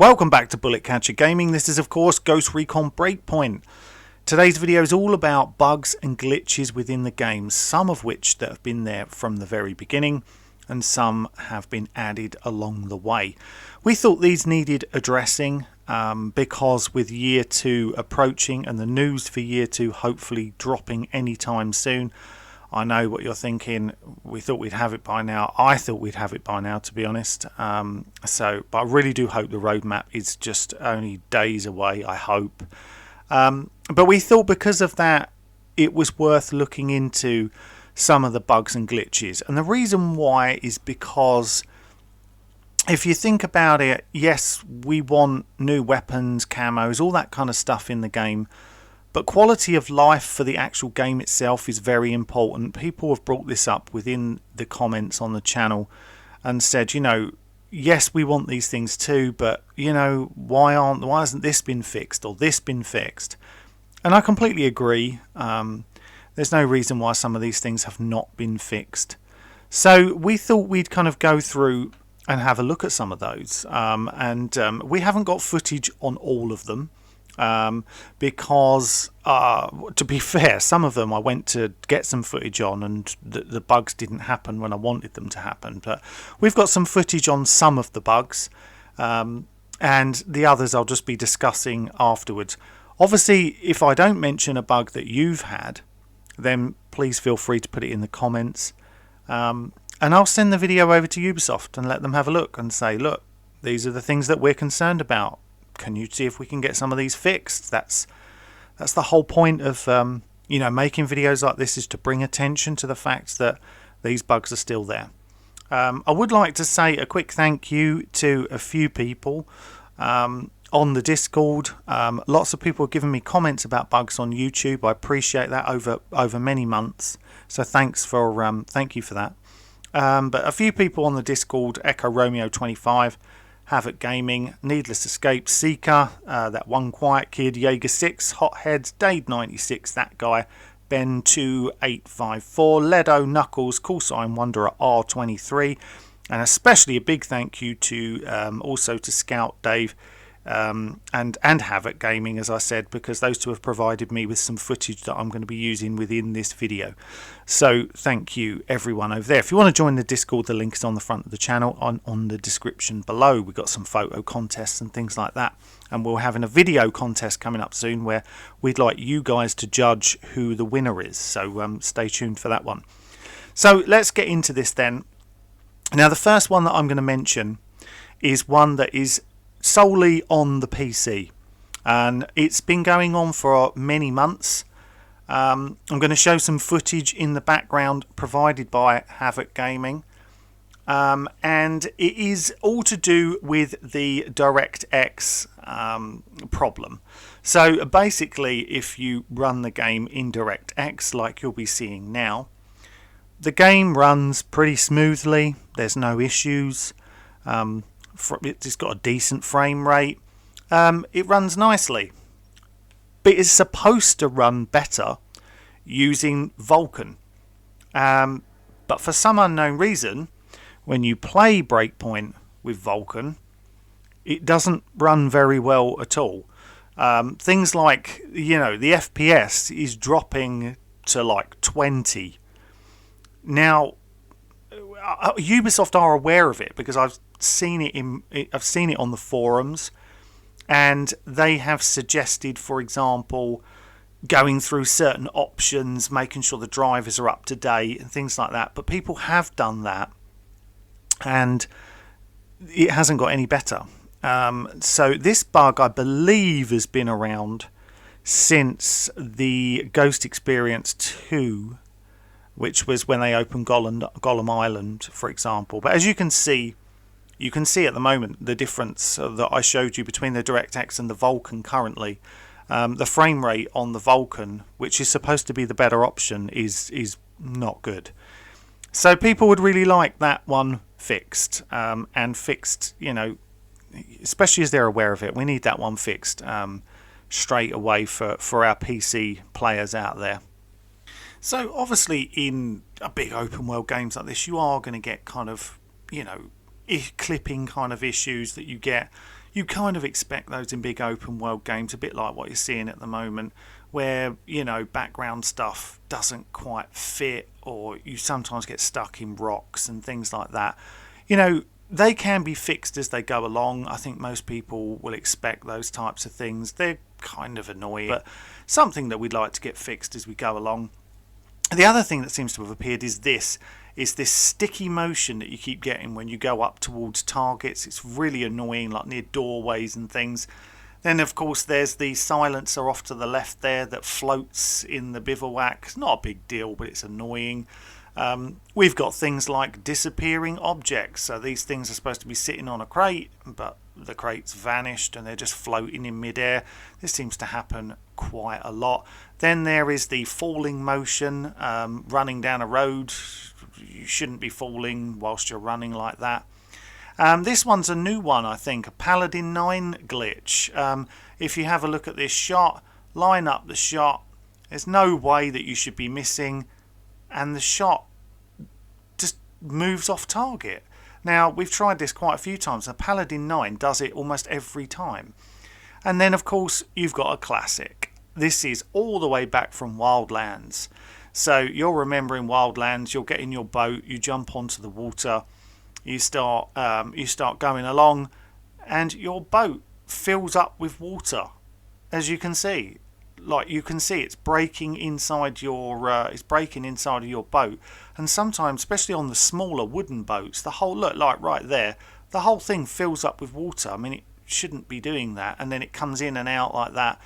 Welcome back to Bullet Catcher Gaming. This is of course Ghost Recon Breakpoint. Today's video is all about bugs and glitches within the game, some of which that have been there from the very beginning and some have been added along the way. We thought these needed addressing because with year 2 approaching and the news for year 2 hopefully dropping anytime soon, I know what you're thinking. We thought we'd have it by now. I thought we'd have it by now, to be honest. But I really do hope the roadmap is just only days away, I hope. But we thought because of that, it was worth looking into some of the bugs and glitches. And the reason why is because if you think about it, yes, we want new weapons, camos, all that kind of stuff in the game. But quality of life for the actual game itself is very important. People have brought this up within the comments on the channel and said, you know, yes, we want these things too, but you know, why hasn't this been fixed or this been fixed? And I completely agree. There's no reason why some of these things have not been fixed. So we thought we'd kind of go through and have a look at some of those. We haven't got footage on all of them. Because to be fair, some of them I went to get some footage on and the bugs didn't happen when I wanted them to happen, but we've got some footage on some of the bugs, and the others I'll just be discussing afterwards. Obviously, if I don't mention a bug that you've had, then please feel free to put it in the comments, and I'll send the video over to Ubisoft and let them have a look and say, look, these are the things that we're concerned about. Can you see if we can get some of these fixed? That's the whole point of making videos like this, is to bring attention to the fact that these bugs are still there. I would like to say a quick thank you to a few people on the Discord. Lots of people have given me comments about bugs on YouTube. I appreciate that over many months. So thank you for that. But a few people on the Discord: Echo Romeo 25. Havoc Gaming, Needless Escape, Seeker, that one quiet kid, Jaeger 6, Hotheads, Dade 96, that guy, Ben 2854, Ledo, Knuckles, Callsign Wanderer R23, and especially a big thank you to also to Scout Dave and Havoc Gaming, as I said, because those two have provided me with some footage that I'm going to be using within this video. So thank you everyone over there. If you want to join the Discord, the link is on the front of the channel, on the description below. We've got some photo contests and things like that, and we're having a video contest coming up soon where we'd like you guys to judge who the winner is, so stay tuned for that one. So let's get into this then. Now the first one that I'm going to mention is one that is solely on the PC, and it's been going on for many months. I'm going to show some footage in the background provided by Havoc Gaming, and it is all to do with the DirectX problem. So basically, if you run the game in DirectX like you'll be seeing now, the game runs pretty smoothly. There's no issues. It's got a decent frame rate. It runs nicely, but it's supposed to run better using Vulkan. But for some unknown reason, when you play Breakpoint with Vulkan, it doesn't run very well at all. Things like, the FPS is dropping to like 20. Now, Ubisoft are aware of it because I've seen it on the forums, and they have suggested, for example, going through certain options, making sure the drivers are up to date and things like that. But people have done that and it hasn't got any better. So this bug, I believe, has been around since the Ghost Experience 2, which was when they opened Golem Island, for example. But as you can see at the moment the difference that I showed you between the DirectX and the Vulkan currently. The frame rate on the Vulkan, which is supposed to be the better option, is not good. So people would really like that one fixed, and fixed, especially as they're aware of it. We need that one fixed straight away for our PC players out there. So obviously in a big open world games like this, you are going to get kind of, clipping kind of issues that you get. you kind of expect those in big open world games, a bit like what you're seeing at the moment, where, you know, background stuff doesn't quite fit, or you sometimes get stuck in rocks and things like that. You know, they can be fixed as they go along. I think most people will expect those types of things. They're kind of annoying, but something that we'd like to get fixed as we go along. The other thing that seems to have appeared is this sticky motion that you keep getting when you go up towards targets. It's really annoying, like near doorways and things. Then, of course, there's the silencer off to the left there that floats in the bivouac. It's not a big deal, but it's annoying. We've got things like disappearing objects. So these things are supposed to be sitting on a crate, but the crate's vanished and they're just floating in midair. This seems to happen quite a lot. Then there is the falling motion, running down a road. You shouldn't be falling whilst you're running like that. This one's a new one, I think, a Paladin 9 glitch. If you have a look at this shot, line up the shot, there's no way that you should be missing, and the shot just moves off target. Now, we've tried this quite a few times. The Paladin 9 does it almost every time. And then, of course, you've got a classic. This is all the way back from Wildlands. So you'll remember in Wildlands, you'll get in your boat, you jump onto the water, you start going along, and your boat fills up with water, as you can see. Like you can see, it's breaking inside your of your boat, and sometimes, especially on the smaller wooden boats, the whole like right there, the whole thing fills up with water. I mean, it shouldn't be doing that, and then it comes in and out like that.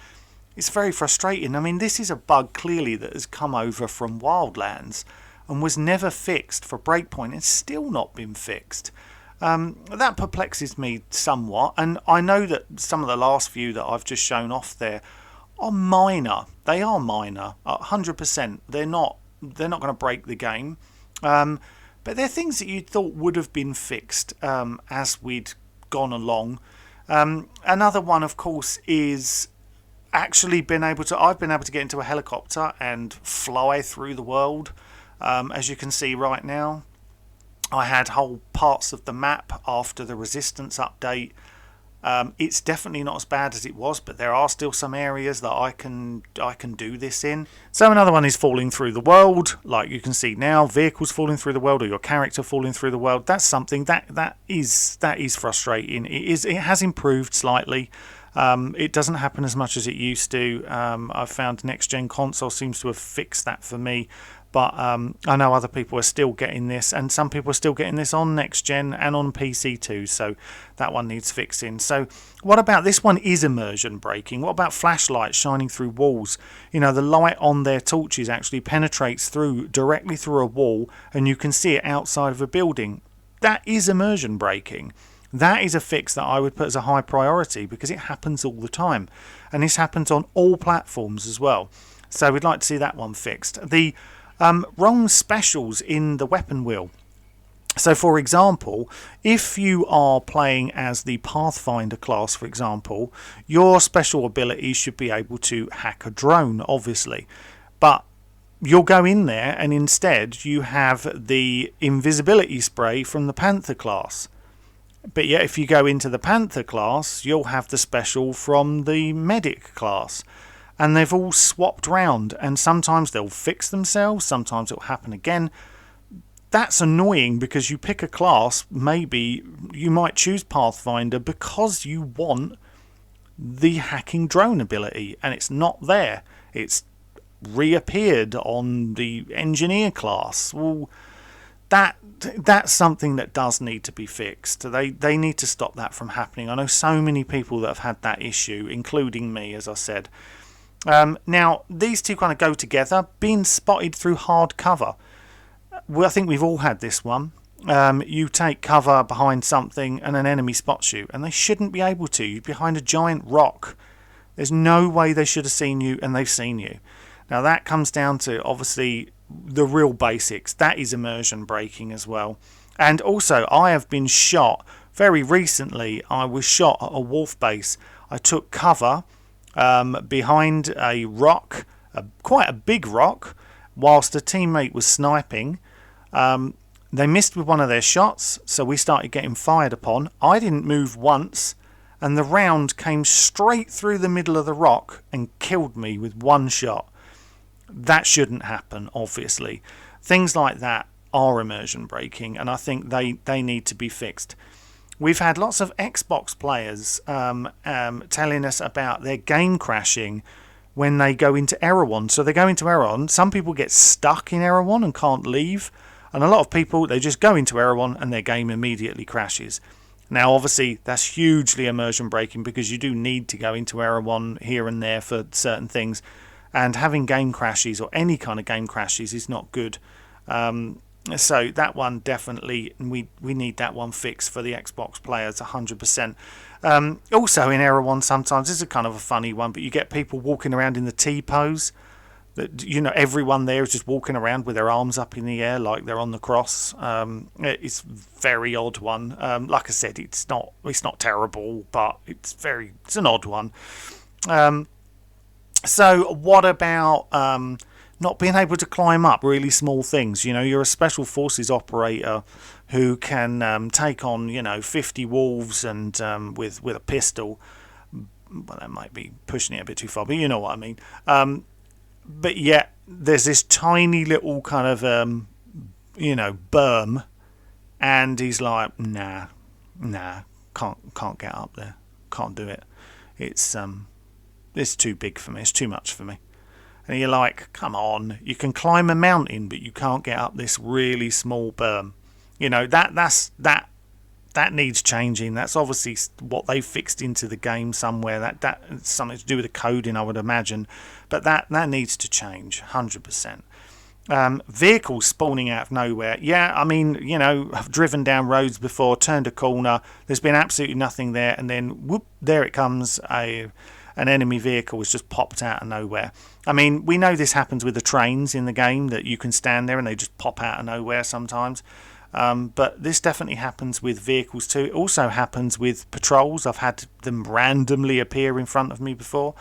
It's very frustrating. I mean, this is a bug clearly that has come over from Wildlands and was never fixed for Breakpoint, and still not been fixed. That perplexes me somewhat, and I know that some of the last few that I've just shown off there are minor. They are minor, 100%. They're not going to break the game, but they're things that you thought would have been fixed as we'd gone along. Another one, of course, is actually I've been able to get into a helicopter and fly through the world. As you can see right now, I had whole parts of the map after the Resistance update. It's definitely not as bad as it was, but there are still some areas that I can do this in. So another one is falling through the world, like you can see now, vehicles falling through the world, or your character falling through the world. That's something that is frustrating. It has improved slightly. It doesn't happen as much as it used to. I've found next gen console seems to have fixed that for me. But I know other people are still getting this, and some people are still getting this on next gen and on PC too, so that one needs fixing. So what about this one? Is immersion breaking? What about flashlights shining through walls? You know, the light on their torches actually penetrates directly through a wall, and you can see it outside of a building. That is immersion breaking. That is a fix that I would put as a high priority, because it happens all the time, and this happens on all platforms as well. So we'd like to see that one fixed. The wrong specials in the weapon wheel. So for example, if you are playing as the Pathfinder class, for example, your special ability should be able to hack a drone, obviously, but you'll go in there and instead you have the invisibility spray from the Panther class. But yet if you go into the Panther class, you'll have the special from the Medic class. And they've all swapped round, and sometimes they'll fix themselves, sometimes it'll happen again. That's annoying, because you pick a class, maybe you might choose Pathfinder because you want the hacking drone ability, and it's not there. It's reappeared on the Engineer class. Well, that's something that does need to be fixed. They need to stop that from happening. I know so many people that have had that issue, including me, as I said. Now, these two kind of go together. Being spotted through hard cover. Well, I think we've all had this one. You take cover behind something and an enemy spots you, and they shouldn't be able to. You're behind a giant rock. There's no way they should have seen you, and they've seen you. Now, that comes down to, obviously, the real basics. That is immersion breaking as well. And also, I have been shot very recently. I was shot at a wolf base. I took cover behind a rock, quite a big rock, whilst a teammate was sniping. They missed with one of their shots, so we started getting fired upon. I didn't move once, and the round came straight through the middle of the rock and killed me with one shot. That shouldn't happen, obviously. Things like that are immersion breaking, and I think they need to be fixed. We've had lots of Xbox players telling us about their game crashing when they go into Erewhon. So they go into Erewhon. Some people get stuck in Erewhon and can't leave. And a lot of people, they just go into Erewhon and their game immediately crashes. Now, obviously, that's hugely immersion breaking because you do need to go into Erewhon here and there for certain things. And having game crashes or any kind of game crashes is not good. So that one definitely, we need that one fixed for the Xbox players 100%. Also in Erewhon sometimes, this is kind of a funny one, but you get people walking around in the T-pose. That, you know, everyone there is just walking around with their arms up in the air like they're on the cross. It's a very odd one. Like I said, it's not terrible, but it's an odd one. So what about not being able to climb up really small things? You know, you're a special forces operator who can take on 50 wolves and with a pistol. Well, that might be pushing it a bit too far, but you know what I mean. But yet there's this tiny little kind of berm, and he's like, nah, can't get up there, can't do it. It's too big for me. It's too much for me. And you're like, come on, you can climb a mountain, but you can't get up this really small berm. You know, that needs changing. That's obviously what they fixed into the game somewhere. That's something to do with the coding, I would imagine. But that needs to change, 100%. Vehicles spawning out of nowhere. Yeah, I mean, I've driven down roads before, turned a corner. There's been absolutely nothing there, and then whoop, there it comes. An enemy vehicle has just popped out of nowhere. I mean, we know this happens with the trains in the game, that you can stand there and they just pop out of nowhere sometimes. But this definitely happens with vehicles too. It also happens with patrols. I've had them randomly appear in front of me before.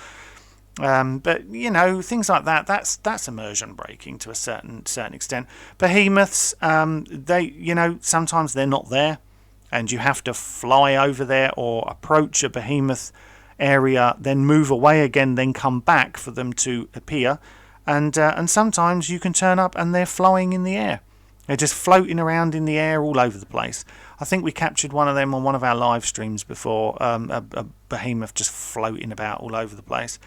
But things like that. That's immersion breaking to a certain extent. Behemoths, sometimes they're not there, and you have to fly over there or approach a behemoth area, then move away again, then come back for them to appear. And sometimes you can turn up and they're flying in the air. They're just floating around in the air all over the place. I think we captured one of them on one of our live streams before, a behemoth just floating about all over the place.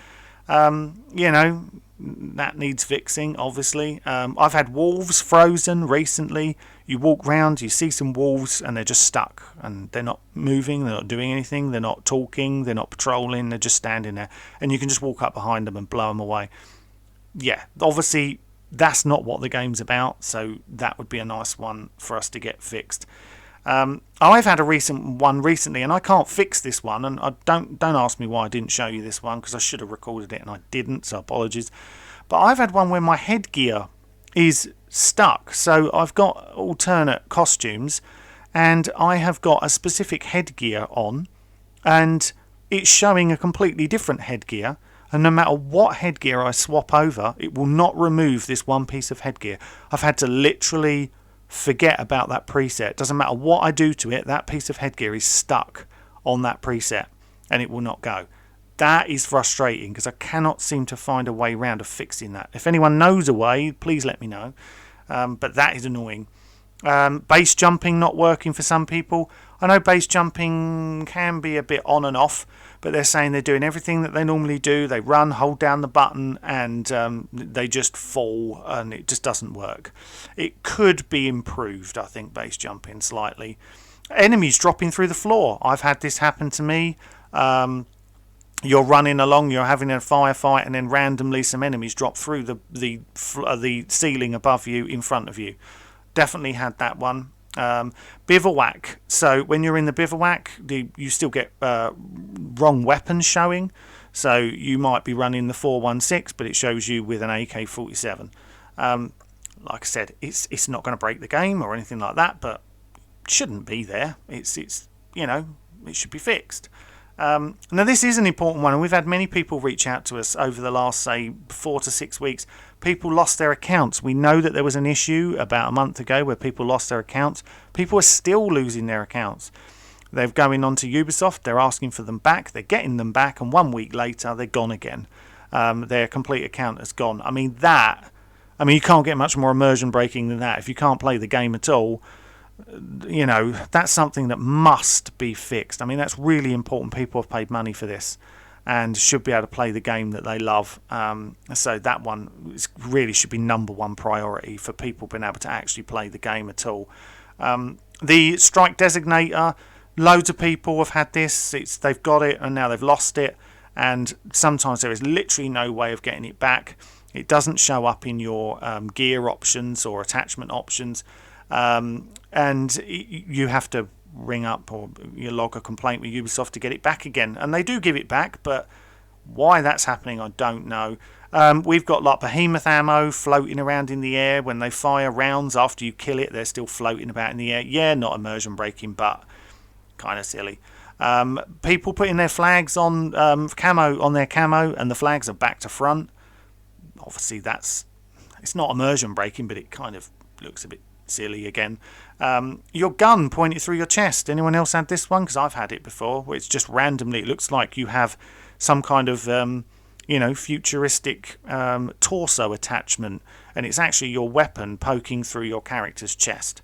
That needs fixing, obviously. I've had wolves frozen recently. You walk round, you see some wolves, and they're just stuck. And they're not moving, they're not doing anything, they're not talking, they're not patrolling, they're just standing there. And you can just walk up behind them and blow them away. Yeah, obviously that's not what the game's about, so that would be a nice one for us to get fixed. I've had a recent one recently, and I can't fix this one, and I don't ask me why I didn't show you this one, because I should have recorded it and I didn't, so apologies. But I've had one where my headgear is stuck, so I've got alternate costumes, and I have got a specific headgear on, and it's showing a completely different headgear. And no matter what headgear I swap over, it will not remove this one piece of headgear. I've had to literally forget about that preset. Doesn't matter what I do to it, that piece of headgear is stuck on that preset and it will not go. That is frustrating because I cannot seem to find a way around of fixing that. If anyone knows a way, please let me know. But that is annoying. Base jumping not working for some people. I know base jumping can be a bit on and off, but they're saying they're doing everything that they normally do. They run, hold down the button, and they just fall, and it just doesn't work. It could be improved, I think, base jumping slightly. Enemies dropping through the floor. I've had this happen to me. You're running along, you're having a firefight, and then randomly some enemies drop through the ceiling above you, in front of you. Definitely had that one. Bivouac. So when you're in the bivouac, you still get wrong weapons showing. So you might be running the 416, but it shows you with an AK-47. Like I said, it's not going to break the game or anything like that, but it shouldn't be there. It should be fixed. Now this is an important one, and we've had many people reach out to us over the last, say, 4 to 6 weeks. People lost their accounts. We know that there was an issue about a month ago where people lost their accounts. People are still losing their accounts. They're going on to Ubisoft, they're asking for them back, they're getting them back, and 1 week later they're gone again. Their complete account is gone. I mean, you can't get much more immersion breaking than that. If you can't play the game at all, you know, that's something that must be fixed. I mean, that's really important. People have paid money for this and should be able to play the game that they love. So that one really should be #1 priority for people being able to actually play the game at all. The strike designator, loads of people have had this. They've got it and now they've lost it, and sometimes there is literally no way of getting it back. It doesn't show up in your gear options or attachment options, and you have to ring up or you log a complaint with Ubisoft to get it back again. And they do give it back, but why that's happening I don't know. We've got like behemoth ammo floating around in the air. When they fire rounds after you kill it, they're still floating about in the air. Yeah, not immersion breaking, but kind of silly. People putting their flags on camo on their camo, and the flags are back to front. Obviously it's not immersion breaking, but it kind of looks a bit silly again. Your gun pointed through your chest. Anyone else had this one? Because I've had it before, where it's just randomly, it looks like you have some kind of futuristic torso attachment, and it's actually your weapon poking through your character's chest.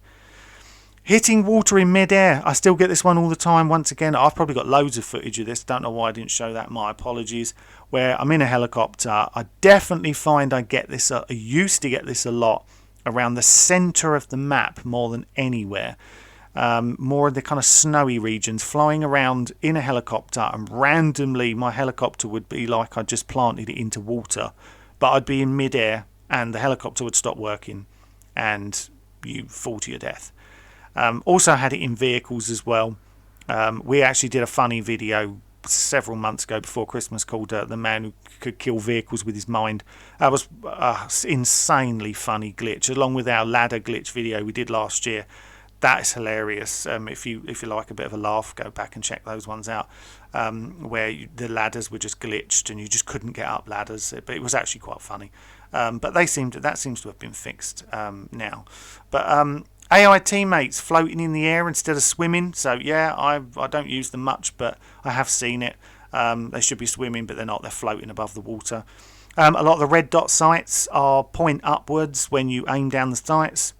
Hitting water in mid-air. I still get this one all the time. Once again, I've probably got loads of footage of this. Don't know why I didn't show that. My apologies. Where I'm in a helicopter, I definitely find I get this. I used to get this a lot around the centre of the map more than anywhere. More in the kind of snowy regions, flying around in a helicopter, and randomly my helicopter would be like I just planted it into water, but I'd be in mid-air and the helicopter would stop working and you fall to your death. Also had it in vehicles as well. We actually did a funny video several months ago before Christmas called The Man Who Could Kill Vehicles with His Mind. That was insanely funny glitch, along with our ladder glitch video we did last year. That is hilarious. If you like a bit of a laugh, go back and check those ones out, where the ladders were just glitched and you just couldn't get up ladders. But it was actually quite funny. But that seems to have been fixed now. But AI teammates floating in the air instead of swimming. So yeah, I don't use them much, but I have seen it. They should be swimming, but they're not. They're floating above the water. A lot of the red dot sights are point upwards when you aim down the sights.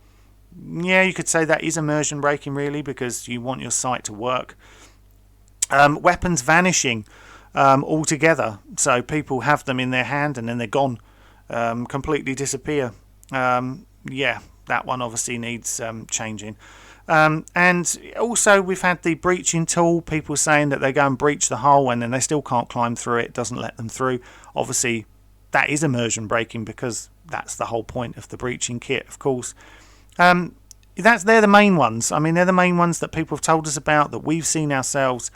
Yeah, you could say that is immersion breaking, really, because you want your sight to work. Weapons vanishing altogether. So people have them in their hand and then they're gone, completely disappear. Yeah, that one obviously needs changing. And also we've had the breaching tool, people saying that they go and breach the hull and then they still can't climb through it, doesn't let them through. Obviously that is immersion breaking because that's the whole point of the breaching kit, of course. They're the main ones. I mean, they're the main ones that people have told us about, that we've seen ourselves.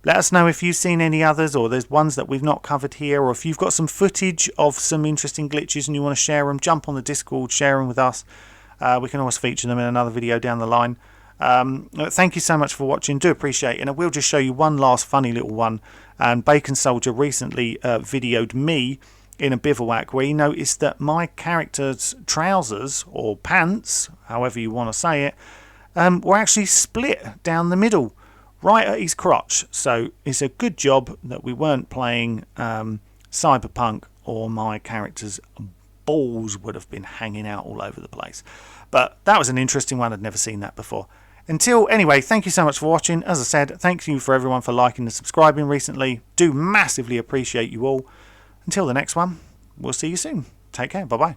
Let us know if you've seen any others, or there's ones that we've not covered here, or if you've got some footage of some interesting glitches and you want to share them, jump on the Discord, share them with us. We can always feature them in another video down the line. Thank you so much for watching. Do appreciate it. And I will just show you one last funny little one. Bacon Soldier recently videoed me in a bivouac where he noticed that my character's trousers, or pants, however you want to say it, were actually split down the middle, right at his crotch. So it's a good job that we weren't playing Cyberpunk, or my character's balls would have been hanging out all over the place. But that was an interesting one. I'd never seen that before. Anyway, thank you so much for watching. As I said, thank you for everyone for liking and subscribing recently. Do massively appreciate you all. Until the next one, we'll see you soon. Take care. Bye-bye.